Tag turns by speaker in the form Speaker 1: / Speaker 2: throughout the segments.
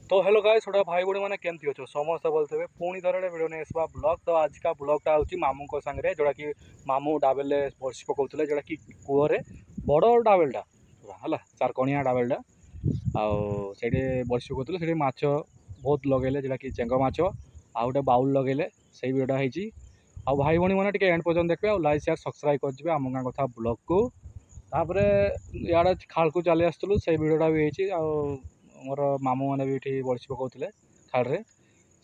Speaker 1: तो hello guys छोटा भाई बड़ी मैंने केमती अच्छो समस्त बोलते पुणी थर भिडियो नहीं आसवा ब्लॉग। तो आज का ब्लॉगटा हूँ मामू सांगे जोटा कि मामू डाबेल बर्षी पकाउले जोटा कि कूअरे बड़ डाबेलटा है चारकणिया डाबेलटा आठी बर्षी पकाउले से माछ बहुत लगे जोटा कि चेंग माछ आ गए बाउल लगे से भिडियोटा होती आ भाई भाई मैंने टे एंड पर्यटन देखिए लाइक शेयर सब्सक्राइब करेंगे आम गाँ कथा ब्लॉग को तापर इे खाल को चली आसलु से भिडियोटा भी होती मोर मामू मैंने भी ये बड़ी पकाउले खाड़े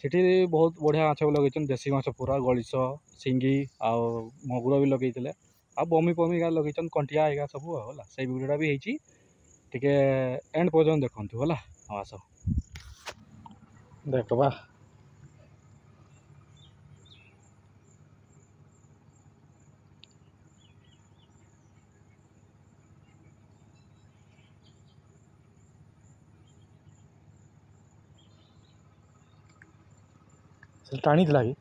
Speaker 1: से बहुत बढ़िया माछ लगे देसी माछ पूरा गलिश सिंगी आउ मगुर भी लगे आ बमी पमी लगे कंटिया है सब है से भिडियोटा भी होती टे एंड पर्यटन देखु है आस देखा टाणी थी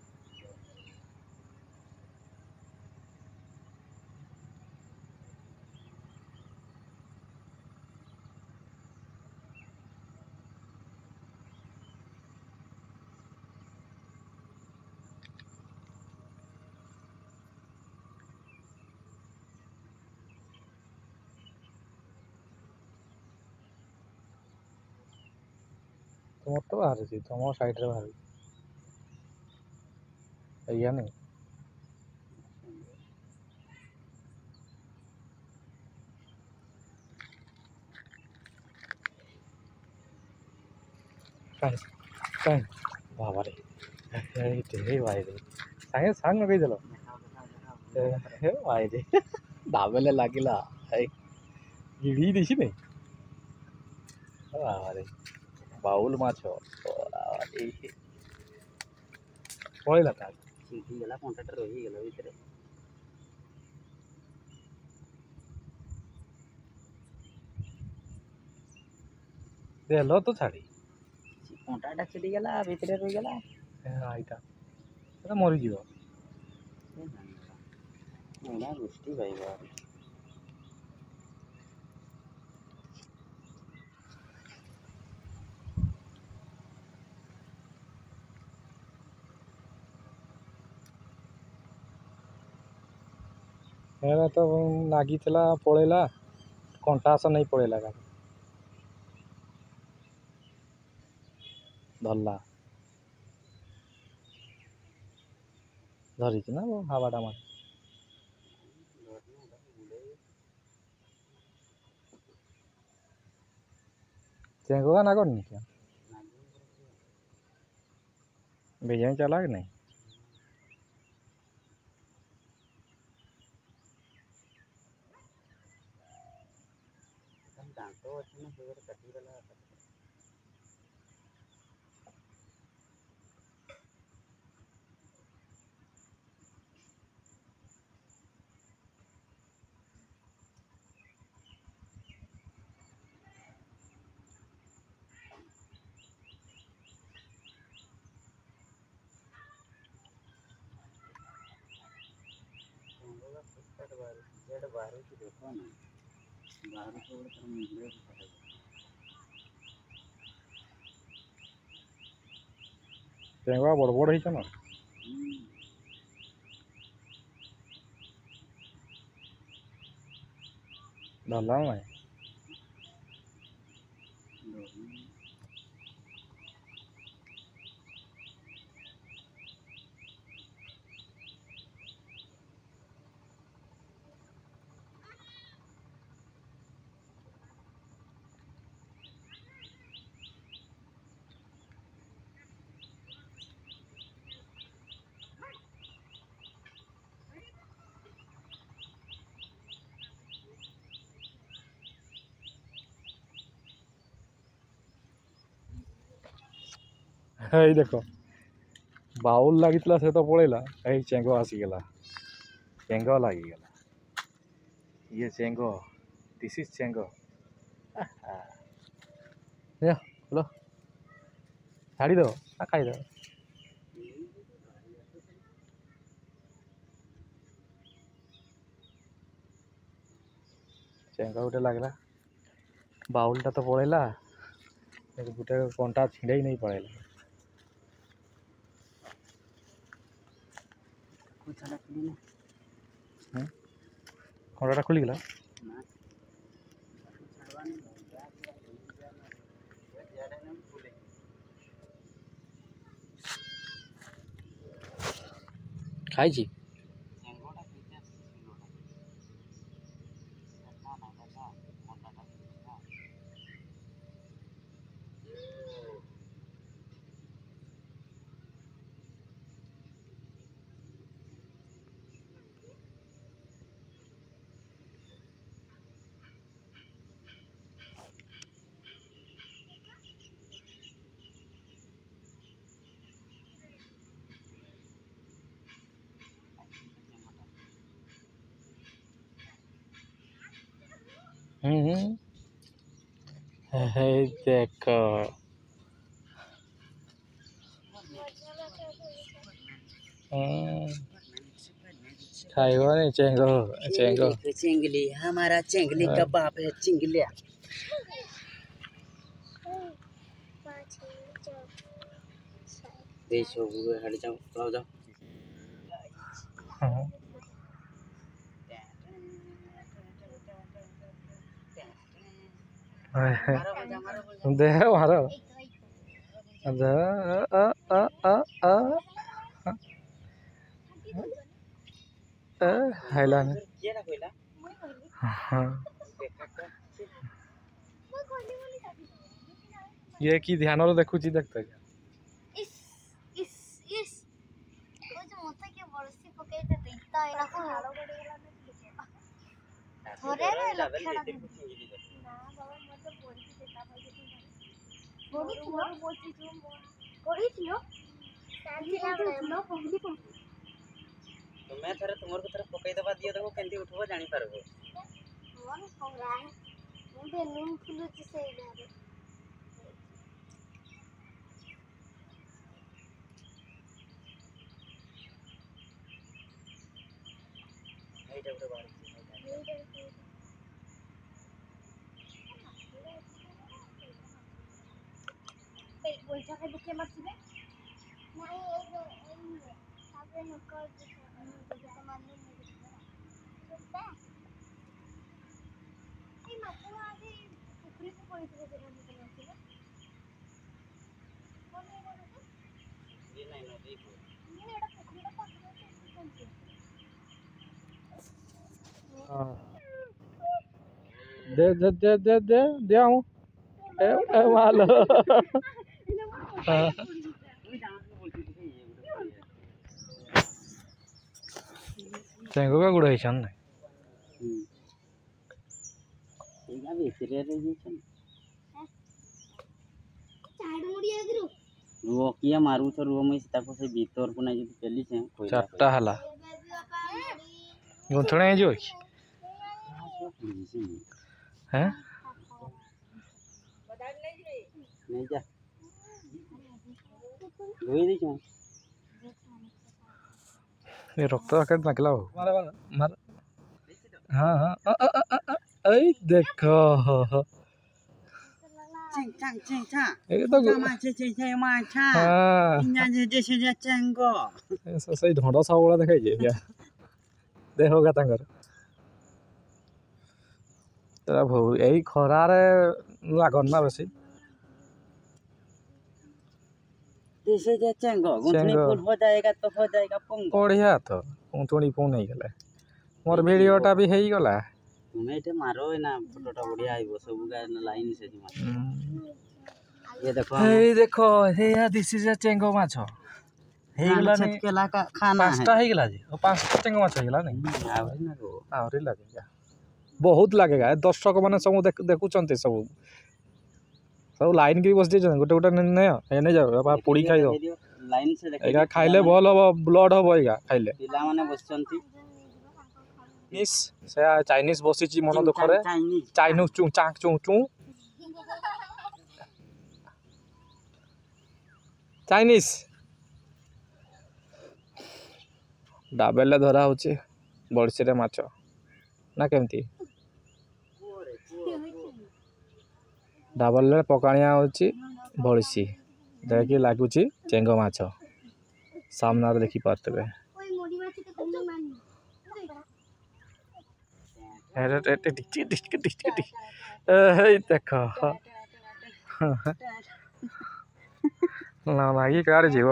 Speaker 1: तुम तो बाहर तुम साइड रे बाहर या नहीं कहीं कहीं बाबा रे भाई रे सांगे सांग लगे चलो भाई रे दाबेले लगिला गिड़ी देसी नहीं बाबा रे बाउल माछ पड़ेगा
Speaker 2: गला कंटाक्ट रहीगला भितर
Speaker 1: देलो तो छाड़ी
Speaker 2: कंटाक्ट छिड़ीगला भितर रहीगला
Speaker 1: यहाँ मरीज
Speaker 2: गोष्ठी पाइबा
Speaker 1: है तो नागी पड़ेला कंटास नहीं पड़ेला धरला धरी ना वो हवाटा मार चेंगोगा ना करनी क्या बेजाय चला कि नहीं
Speaker 2: दांत अच्छे ना कटिगला बाहर की देखो ना बाहर को मुंडे
Speaker 1: चेंगोगा बड़ बड़ है ना धरला नहीं है देख बाउल लगी से तो पड़ेला चेंग आसीगला चेंग लगिगला ये चेंग दिस इज चेंग हेलो छाड़ी दो खाई दो चेंग गोटे लगला बाउलटा तो पड़ेला गोटे कंटा छिड़े नहीं पड़ेगा कंटा खुली गला खाई हे देख खाइबो नहीं चेंगो चेंगो
Speaker 2: चिंगली हमारा चिंगली का बाप है चिंगलिया देखो वो हट जाओ जाओ
Speaker 1: दे मारो हाइला ये की ध्यान रो देखु छी देखते
Speaker 2: तुम्हें थरे तुमर को थरे पकई दबा दियो देखो केंती उठबो जानि पारबो मन हमरा मुंडे नुन खुलु छी से इलारे এইটা উঠে বাড়ি এই বইটা কে দেখে মারছিবে না এই সামনে নকল দিতে মানে এই মাত্র আগে পুকুরে তো পড়েছিল যেটা নিতে লাগছিল মনে মনে এই নাই নদী মানে এটা পুকুরটা পাশে আছে কোনটি
Speaker 1: दे दे दे दे दे दे आऊं ए मालो चेंगो का गुड़ा हिसन नहीं
Speaker 2: एगा बेसरे रे जेछन चाड मुड़ी आगरो रुओ किया मारू छ रुओ मै ताको से भीतर को नै जति पेली छै
Speaker 1: चारटा हला गुंथणे जो हैं नहीं जा धोई दी छ ये रक्त आके नकला हो मार हां हां ऐ देखो
Speaker 2: चिंग चांग चिंग चा
Speaker 1: ये तो
Speaker 2: मा चे मा छा
Speaker 1: हां
Speaker 2: इन्या जे से चंगो
Speaker 1: ऐसा सही ढोंडा सावला देखाई जे क्या देखोगा तांगर तेरा भौ यही खरा रे लागन ना बेसी
Speaker 2: जैसे जे चंगो गुंथनी फुल हो जाएगा तो हो जाएगा पंगो
Speaker 1: बढ़िया तो पुतुणी पुन नहीं गले मोर वीडियोटा भी हेई गला
Speaker 2: तुम्हें इटे मारो ना फोटोटा बढ़िया आइबो सब गाय लाइन से मार ये देखो
Speaker 1: हे या दिस इज अ चेंगो माछो हेई गला ने
Speaker 2: केला का खाना है
Speaker 1: पांचटा हेई गला जी और पांचटा चेंगो माछो हेई गला नहीं
Speaker 2: आवै ना रो
Speaker 1: आवरे लगेगा बहुत लगेगा दर्शक माने सब देखु चंते सब सब लाइन के बस जे गोटे गोटे ने एने जाओ आप पोड़ी खाइ दो
Speaker 2: लाइन से देख
Speaker 1: एगा खाइले भल हो ब्लड हो एगा खाइले
Speaker 2: पिला माने बसचंती
Speaker 1: मिस से चाइनीज बसी छी मन दुखरे चाइनीज चू चाक चू चू चाइनीज डाबेले धरा होची बड़सी रे माछ ना केमती डाबल रे पकाणिया होची बड़सी देखिए लगुच चेंग माछ सामने देखी पारे देख लगी कार जीव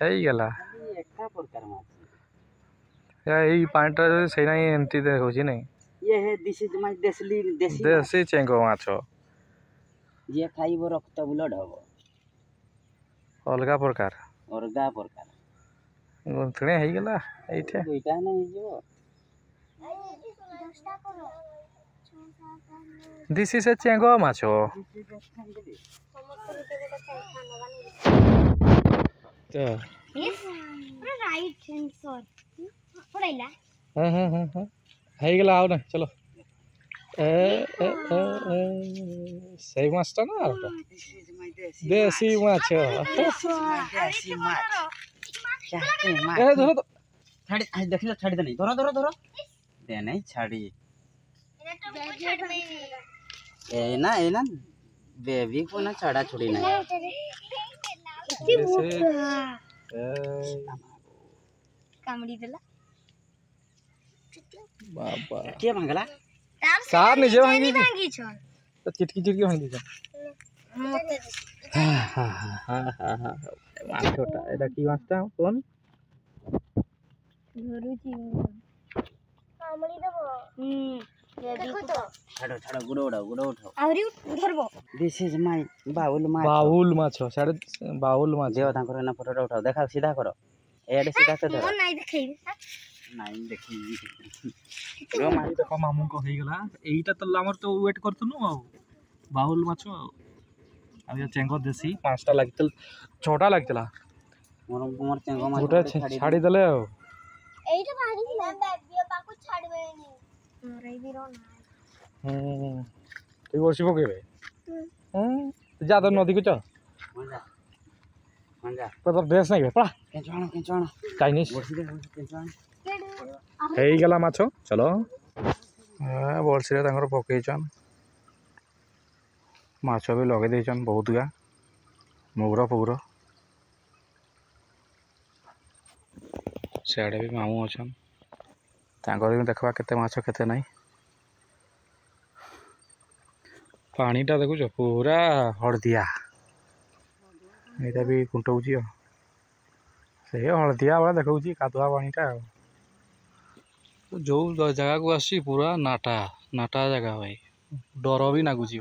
Speaker 1: ହେଇଗଲା यही पाटा से एमती देखा नहीं
Speaker 2: ये है दिस इज माय देसी देसी
Speaker 1: देसी चेंग माछ
Speaker 2: ये खाइबो रक्त ब्लड हबो
Speaker 1: अलग प्रकार
Speaker 2: अलगा प्रकार
Speaker 1: गुंथणे ହେଇଗଲା ଏଇଠି
Speaker 2: ଦୁଇଟା नहीं जो
Speaker 1: दिस इज ए चेंग माछ
Speaker 2: राइट सेंसर पड़ैला
Speaker 1: ହେଇଗଲା ଆଉ ନା ଚलो ସେଇ ମାଛଟା ନା ଦେଶୀ ମାଛ
Speaker 2: देसी माछ क्या
Speaker 1: ଏ ଧର ତ
Speaker 2: छाड़ी देखिलो छाड़ी दे नहीं धरो धरो धरो दे नहीं छाड़ी ए ना बेबी को ना छाड़ा छोड़ी नहीं कामड़ी देला
Speaker 1: बाबा
Speaker 2: के भांगला
Speaker 1: सार निजे भांगी छ तो चिटकी चिटकी भांगी छ माछटा এটা কি মাছটা কোন
Speaker 2: ধরুছি কামড়ি দেব দেখো তো ছাড়ো ছাড়ো গুড়ো উঠাও আউরি ধরবো দিস ইজ মাই বাউল মাছ
Speaker 1: বাউল মাছ সাড়ে বাউল মাছ
Speaker 2: দেও তাଙ୍କର না ফটোটা উঠাও দেখাও সিধা কর এডে সিধা তে ধর নাই দেখাইবি নাই দেখাইবি
Speaker 1: रो मारी देखो मामू को हो गला एईटा तो हमर तो वेट करतनु आ बाउल माछ आ ये चेंगो देसी पांचटा लागतल छोटा लागतला
Speaker 2: मोर चेंगो माछ
Speaker 1: गोटे छाड़ी देले आ
Speaker 2: এইটা বাড়ি না বেবিও পাকু ছাড়বে নি মরাই দিরো না
Speaker 1: তুই বসি পকেবে যা তো নদী কো চ
Speaker 2: মজা মজা
Speaker 1: তো ড্রেস নাই পড়া
Speaker 2: কেঞ্চাଣ
Speaker 1: চাইনিজ
Speaker 2: বসি দে কেঞ্চাণ
Speaker 1: ହେଇଗଲା ମାଛ ଚଲ ବର୍ଷିରେ ତାଙ୍କର ପକେଇଛନ୍ ମାଛ ବି ଲଗେଇ ଦେଇଛନ୍ ବହୁତ ଗା ମୁଗୁର ଫୁଗୁର ସିଆଡ଼େ ବି ମାମୁଁ ଅଛନ୍ ତାଙ୍କର ବି ଦେଖିବା କେତେ ମାଛ କେତେ ନାହିଁ ପାଣିଟା ଦେଖୁଛ ପୁରା ହଳଦିଆ ଏଇଟା ବି କୁଣ୍ଟଉଛି ଆଉ ସେ ହଳଦିଆ ଭଳିଆ ଦେଖାଉଛି କାଦୁଆ ପାଣିଟା ଆଉ जो जगह को आसी पूरा नाटा नाटा जगह भाई डर भी नागुची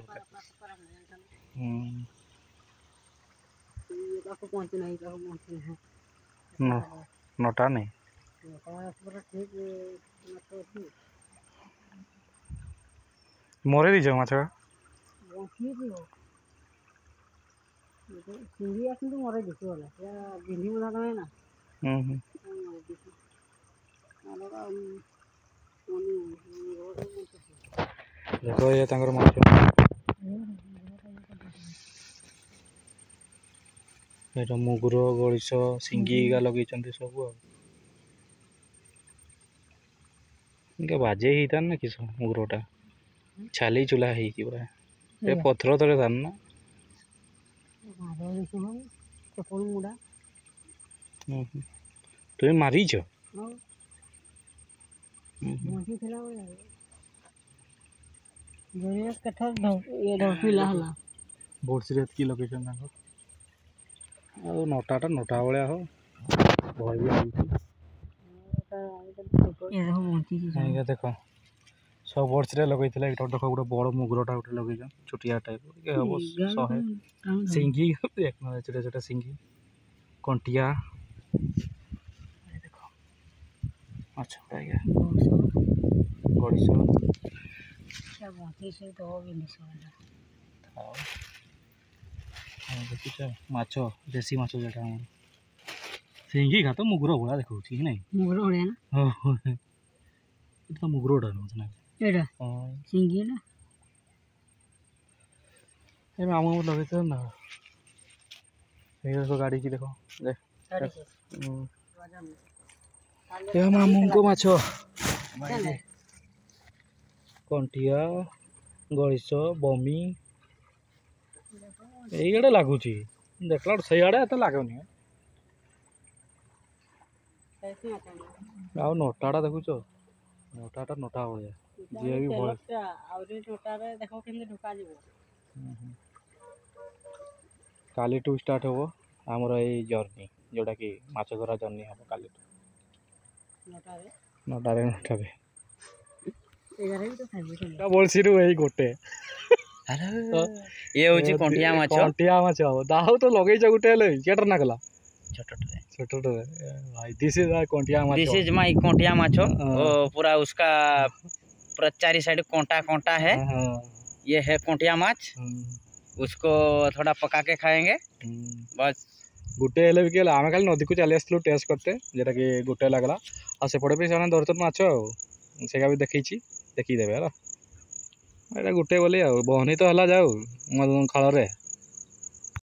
Speaker 1: नटा नहीं मोरे दी माछ देखो ये तांकर माछ एटा मुगुर गळिस सिंगी गा लगेचंती सब इनके बाजे ही था ना किस मुगुरटा छाली चुला ही की पूरा ए पत्थर तले था ना तुम मारी छ बोर्ड की लोकेशन नटाटा नटा भाया हो भय भी देख सब बोर्ड लगे देख गोटे बड़ मुगुरटा गोटे लगे छोटिया टाइप हम 100 सिंगी छोटा छोटा सिंगी कंटिया देख अच्छा गड़िश देखुच माछ देसी माछ जोटा सिंगी खा तो मुगुर भला देखा नहीं
Speaker 2: मुगुर भलिया ना
Speaker 1: तो मुगुरटा ना
Speaker 2: एटा सिंगी ना
Speaker 1: ए मामू लगे तो ना ये देखो गाड़ी की देखो देख ये मामू को माछ कंटिया गड़िश बमी ଏଇଆଡ଼େ ଲାଗୁଛି ଦେଖିଲା ବେଳକୁ ସେଇଆଡ଼େ ଏତେ ଲାଗୁନି। ଆଉ ନଟାଟା ଦେଖୁଛ ନଟାଟା ନଟା ଭଳିଆ ଯିଏ ବି ଭୟ କାଲିଠୁ ଷ୍ଟାର୍ଟ ହେବ ଆମର ଏଇ ଜର୍ଣ୍ଣି ଯେଉଁଟାକି ମାଛ ଧରା ଜର୍ଣ୍ଣି ହେବ କାଲିଠୁ ନଟାରେ ବଳସିରୁ ଏଇ ଗୋଟେ
Speaker 3: ये होची कंटिया माछ
Speaker 1: ହବ ଦାଉ ତ ଲଗେଇଛ ଗୋଟେ ହେଲେ କେଟା ନା କଲା
Speaker 3: छोटे
Speaker 1: छोटे भाई दिस इज कंटिया माछ
Speaker 3: दिस इज माय कंटिया माछ पूरा उसका पूरा चारी साइड कांटा कांटा है। ये है कंटिया माछ। उसको थोड़ा पका के खाएंगे बस।
Speaker 1: गुटे हेले भी केला आमे खाली नदी को चली आसलु टेस्ट करते जेटा कि गुटे लागला आ सेपटे भी से धरचन माछ सेगा भी देखी देवे है एटा गुटे बोली बहनी तो हला जाऊ खाल रे।